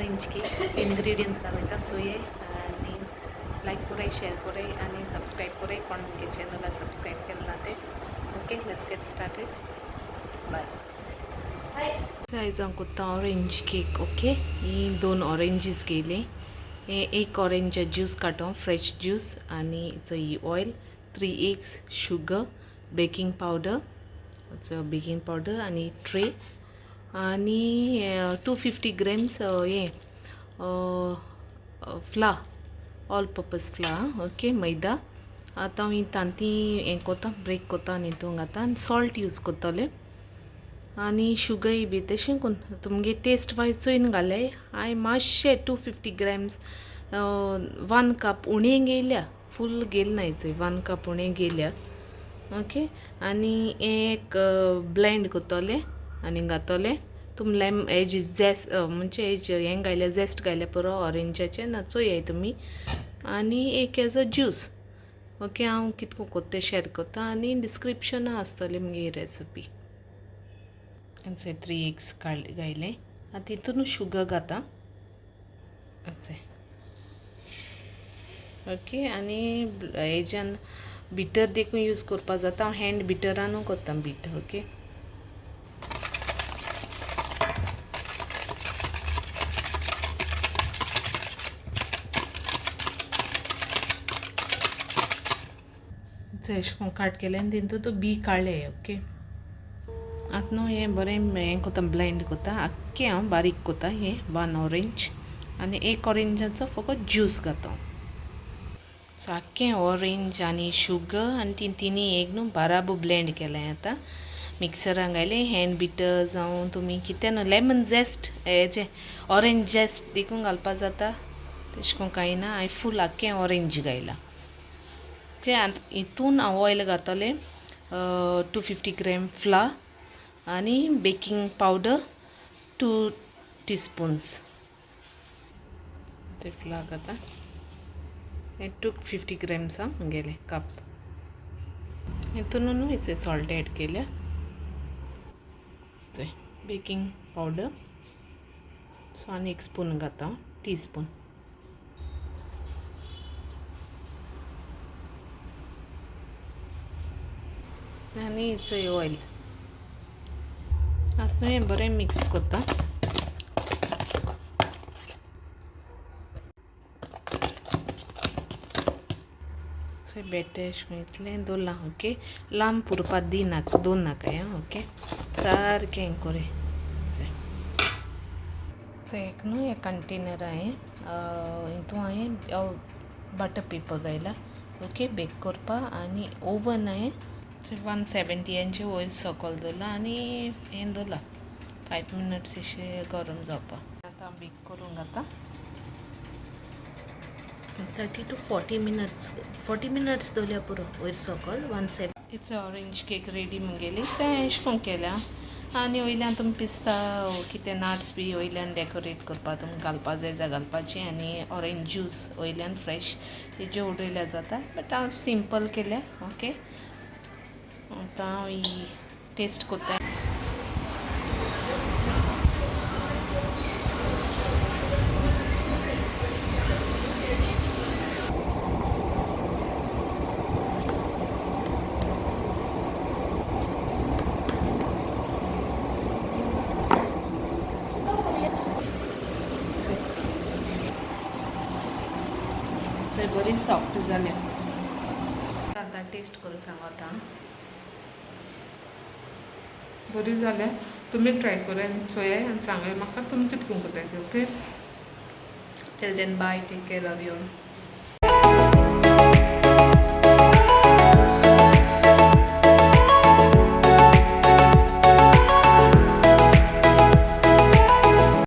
orange cake ingredients दाखयता चोये आनी लायक कराय शेअर कराय आनी सब्सक्राइब कराय कोण म्हगे चॅनला सब्सक्राइब केला ते ओके लेट्स गेट स्टार्टेड बाय आयज हांव कोत्ता ऑरेंज केक ओके ही 2 ऑरेंजीस घेयले एक ऑरेंज ज्यूस काडून फ्रेश ज्यूस आनी ही oil 3 eggs sugar baking powder आनी ट्रे आनी 250 grams flour all purpose flour okay मैदा आतां हांव तांती हें कोत्ता ब्रेक कोत्ता आनी हितून घालता आनी सॉल्ट यूज कोत्तलें आनी शुगर बी तशें करून तुमगे टेस्ट वायज चोयन घाले हांवें मातशें 250 grams 1 cup उणें घेयल्या फूल गेल नाय चोय 1 cup उणें घेयल्या ओके आनी एक ब्लेंड कोत्तोलें आनी घातोलें तुम हेज झेस्ट म्हणजे हेज हें घायल्या झेस्ट घायल्या पुरो ऑरेंजाचें ना चोय तुमी आनी एक एजो ज्यूस ओके हांव कितको कोत्ता शेअर कोत्ता आनी डिस्क्रिप्शना आसतलें मुगे रेसिपी चोय 3 eggs घायले आतां तितून शुगर घाता ओके आनी हेज्यान बिटर देखून यूज करपा जाता हांव हँड बिटरानू कोत्ता बीट ओके अशें करून काट केलें आनी तितून तो बी काडले ओके आतां न्हू हें बरें हें कोत्ता ब्लेंड कोत्ता आख्खें हांव बारीक कोत्ता हें 1 ऑरेंज आनी एक ऑरेंजाचो फकत ज्यूस घाता सो आख्खें ऑरेंज आनी शुगर आनी तिनी एक न्हू बाराबू ब्लेंड केलें आतां मिक्सरान घायलें हँड बिटर जावं तुमी कितें न्हू लेमन झेस्ट हेजें ऑरेंज झेस्ट देखून घालपा जाता तशें करून कांय ना हांवें फूल आख्खें ऑरेंज घायलां ओके हितून हांव ऑयल घातलें 250 grams फ्ला आनी बेकिंग पावडर 2 teaspoons ते फ्ला घाता 250 grams गेले कप हितून न्हू हेचे सॉल्ट एड केल्या बेकिंग पावडर सो आनी 1 स्पून घाता टीस्पून आनी हेचो ऑयल आतां हें बरें मिक्स कोत्ता बेटे इतलें दवरलां ओके लांब पुरपा दोन नाका ओके सारकें हें कोरे एक न्हू हें कंटेनर हांवें हितून हांवें बटर पेपर घायला ओके बेक करपा आनी ओवन हांवें 170 ऑयल सकयल दवरला आनी हें दवरला 5 minutes अशें गरम जावपा आतां बेक करूंक घाता 30 to 40 minutes दवरल्या पुरो वयर सकयल 170 इट्स ऑरेंज केक रेडी म्हगेली तें अशें करून केल्या आनी वयल्यान तुमी पिस्ता कितें नट्स बी वयल्यान डेकोरेट करपा तुमी घालपा जाय जाल्यार घालपाचें आनी ऑरेंज ज्यूस वयल्यान फ्रेश हेजे उडयल्या जाता बट हांव सिंपल केल्या ओके आतां हांव ही टेस्ट कोत्ता बरी सॉफ्ट जाले आतां टेस्ट करून सांगता बरी जाले तुमी ट्राय करात चोयाय आनी सांगाय म्हाका तुमी कितें करून कोत्ताय okay till then bye take care love you all